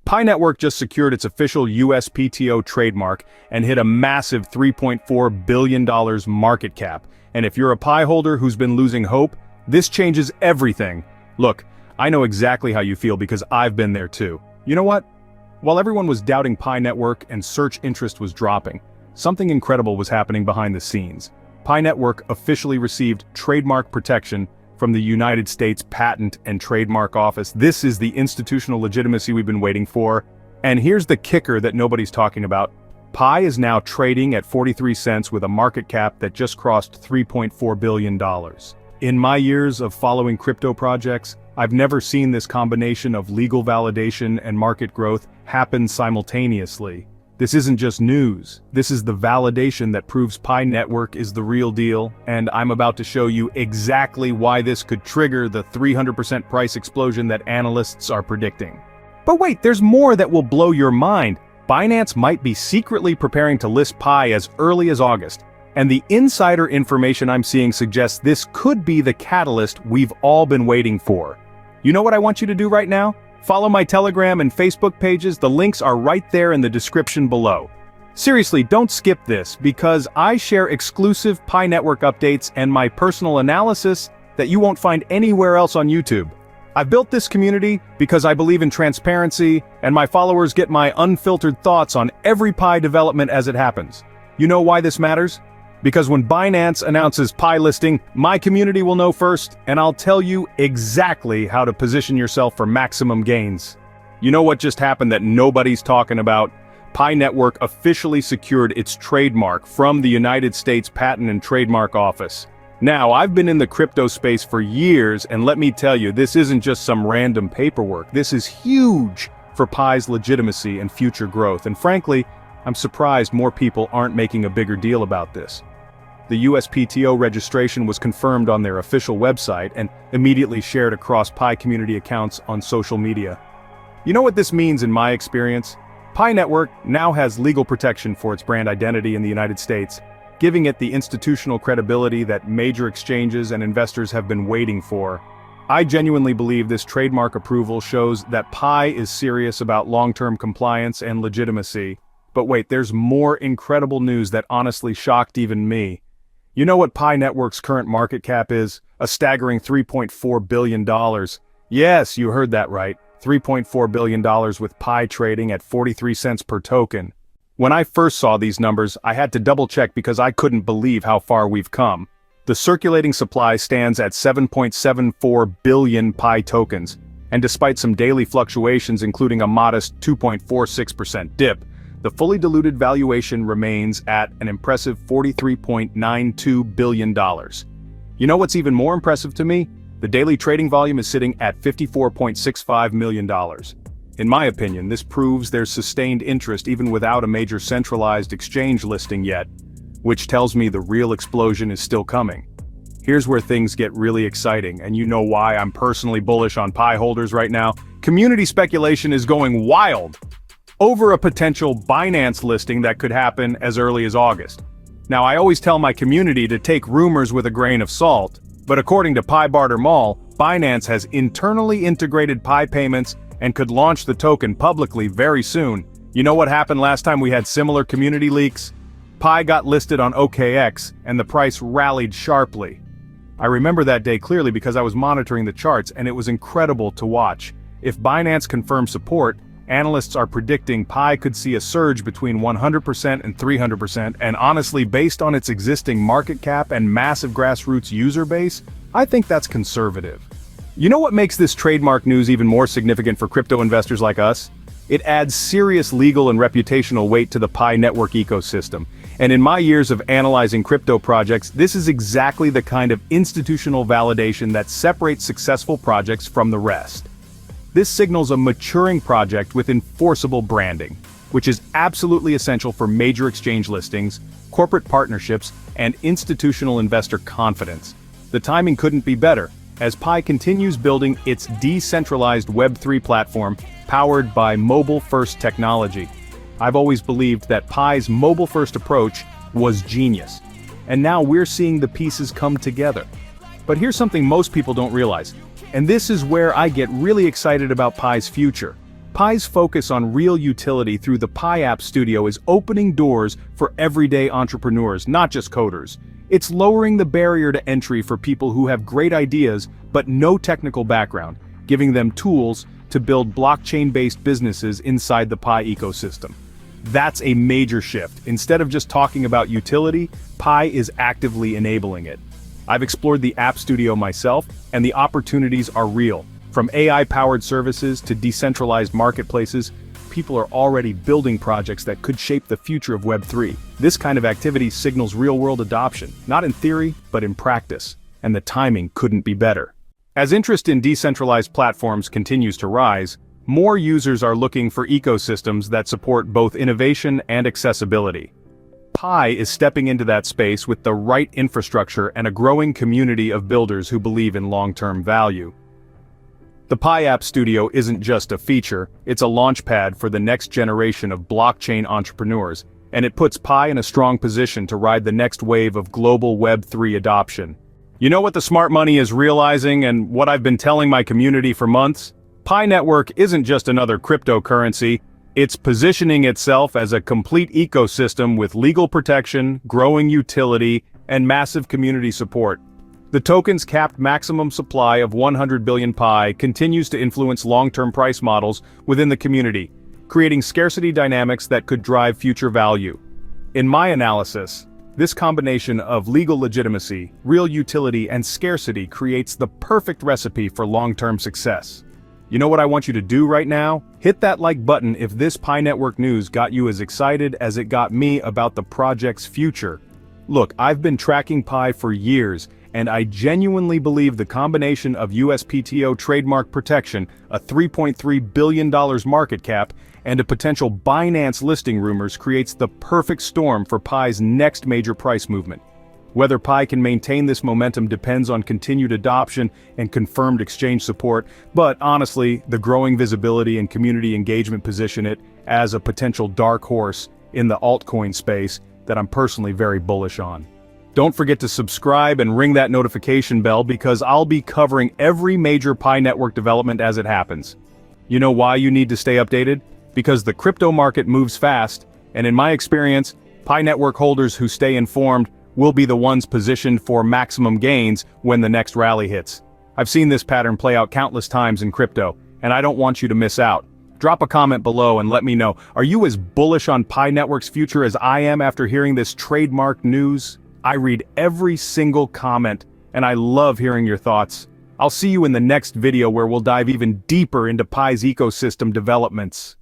Pi Network just secured its official USPTO trademark and hit a massive $3.4 billion market cap. And if you're a Pi holder who's been losing hope, this changes everything. Look, I know exactly how you feel because I've been there too. You know what? While everyone was doubting Pi Network and search interest was dropping, something incredible was happening behind the scenes. Pi Network officially received trademark protection from the United States Patent and Trademark Office. This is the institutional legitimacy we've been waiting for. And here's the kicker that nobody's talking about. Pi is now trading at 43 cents with a market cap that just crossed $3.4 billion. In my years of following crypto projects, I've never seen this combination of legal validation and market growth happen simultaneously. This isn't just news, this is the validation that proves Pi Network is the real deal, and I'm about to show you exactly why this could trigger the 300% price explosion that analysts are predicting. But wait, there's more that will blow your mind. Binance might be secretly preparing to list Pi as early as August, and the insider information I'm seeing suggests this could be the catalyst we've all been waiting for. You know what I want you to do right now? Follow my Telegram and Facebook pages, the links are right there in the description below. Seriously, don't skip this, because I share exclusive Pi Network updates and my personal analysis that you won't find anywhere else on YouTube. I've built this community because I believe in transparency, and my followers get my unfiltered thoughts on every Pi development as it happens. You know why this matters? Because when Binance announces Pi listing, my community will know first, and I'll tell you exactly how to position yourself for maximum gains. You know what just happened that nobody's talking about? Pi Network officially secured its trademark from the United States Patent and Trademark Office. Now, I've been in the crypto space for years, and let me tell you, this isn't just some random paperwork. This is huge for Pi's legitimacy and future growth, and frankly, I'm surprised more people aren't making a bigger deal about this. The USPTO registration was confirmed on their official website and immediately shared across Pi community accounts on social media. You know what this means in my experience? Pi Network now has legal protection for its brand identity in the United States, giving it the institutional credibility that major exchanges and investors have been waiting for. I genuinely believe this trademark approval shows that Pi is serious about long-term compliance and legitimacy. But wait, there's more incredible news that honestly shocked even me. You know what Pi Network's current market cap is? A staggering $3.4 billion. Yes, you heard that right. $3.4 billion with Pi trading at 43 cents per token. When I first saw these numbers, I had to double check because I couldn't believe how far we've come. The circulating supply stands at 7.74 billion Pi tokens, and despite some daily fluctuations including a modest 2.46% dip, the fully diluted valuation remains at an impressive $43.92 billion. You know what's even more impressive to me? The daily trading volume is sitting at $54.65 million. In my opinion, this proves there's sustained interest even without a major centralized exchange listing yet, which tells me the real explosion is still coming. Here's where things get really exciting, and you know why I'm personally bullish on Pi holders right now. Community speculation is going wild over a potential Binance listing that could happen as early as August. Now, I always tell my community to take rumors with a grain of salt, but according to Pi Barter Mall, Binance has internally integrated Pi payments and could launch the token publicly very soon. You know what happened last time we had similar community leaks? Pi got listed on OKX, and the price rallied sharply. I remember that day clearly because I was monitoring the charts, and it was incredible to watch. If Binance confirms support, analysts are predicting Pi could see a surge between 100% and 300%, and honestly, based on its existing market cap and massive grassroots user base, I think that's conservative. You know what makes this trademark news even more significant for crypto investors like us? It adds serious legal and reputational weight to the Pi Network ecosystem. And in my years of analyzing crypto projects, this is exactly the kind of institutional validation that separates successful projects from the rest. This signals a maturing project with enforceable branding, which is absolutely essential for major exchange listings, corporate partnerships, and institutional investor confidence. The timing couldn't be better, as Pi continues building its decentralized Web3 platform powered by mobile-first technology. I've always believed that Pi's mobile-first approach was genius, and now we're seeing the pieces come together. But here's something most people don't realize, and this is where I get really excited about Pi's future. Pi's focus on real utility through the Pi App Studio is opening doors for everyday entrepreneurs, not just coders. It's lowering the barrier to entry for people who have great ideas but no technical background, giving them tools to build blockchain-based businesses inside the Pi ecosystem. That's a major shift. Instead of just talking about utility, Pi is actively enabling it. I've explored the App Studio myself, and the opportunities are real. From AI-powered services to decentralized marketplaces, people are already building projects that could shape the future of Web3. This kind of activity signals real-world adoption, not in theory, but in practice, and the timing couldn't be better. As interest in decentralized platforms continues to rise, more users are looking for ecosystems that support both innovation and accessibility. Pi is stepping into that space with the right infrastructure and a growing community of builders who believe in long-term value. The Pi App Studio isn't just a feature, it's a launchpad for the next generation of blockchain entrepreneurs, and it puts Pi in a strong position to ride the next wave of global Web3 adoption. You know what the smart money is realizing and what I've been telling my community for months? Pi Network isn't just another cryptocurrency, it's positioning itself as a complete ecosystem with legal protection, growing utility, and massive community support. The token's capped maximum supply of 100 billion Pi continues to influence long-term price models within the community, creating scarcity dynamics that could drive future value. In my analysis, this combination of legal legitimacy, real utility, and scarcity creates the perfect recipe for long-term success. You know what I want you to do right now? Hit that like button if this Pi Network news got you as excited as it got me about the project's future. Look, I've been tracking Pi for years, and I genuinely believe the combination of USPTO trademark protection, a $3.3 billion market cap, and a potential Binance listing rumors creates the perfect storm for Pi's next major price movement. Whether Pi can maintain this momentum depends on continued adoption and confirmed exchange support, but honestly, the growing visibility and community engagement position it as a potential dark horse in the altcoin space that I'm personally very bullish on. Don't forget to subscribe and ring that notification bell because I'll be covering every major Pi Network development as it happens. You know why you need to stay updated? Because the crypto market moves fast, and in my experience, Pi Network holders who stay informed will be the ones positioned for maximum gains when the next rally hits. I've seen this pattern play out countless times in crypto, and I don't want you to miss out. Drop a comment below and let me know, are you as bullish on Pi Network's future as I am after hearing this trademark news? I read every single comment, and I love hearing your thoughts. I'll see you in the next video where we'll dive even deeper into Pi's ecosystem developments.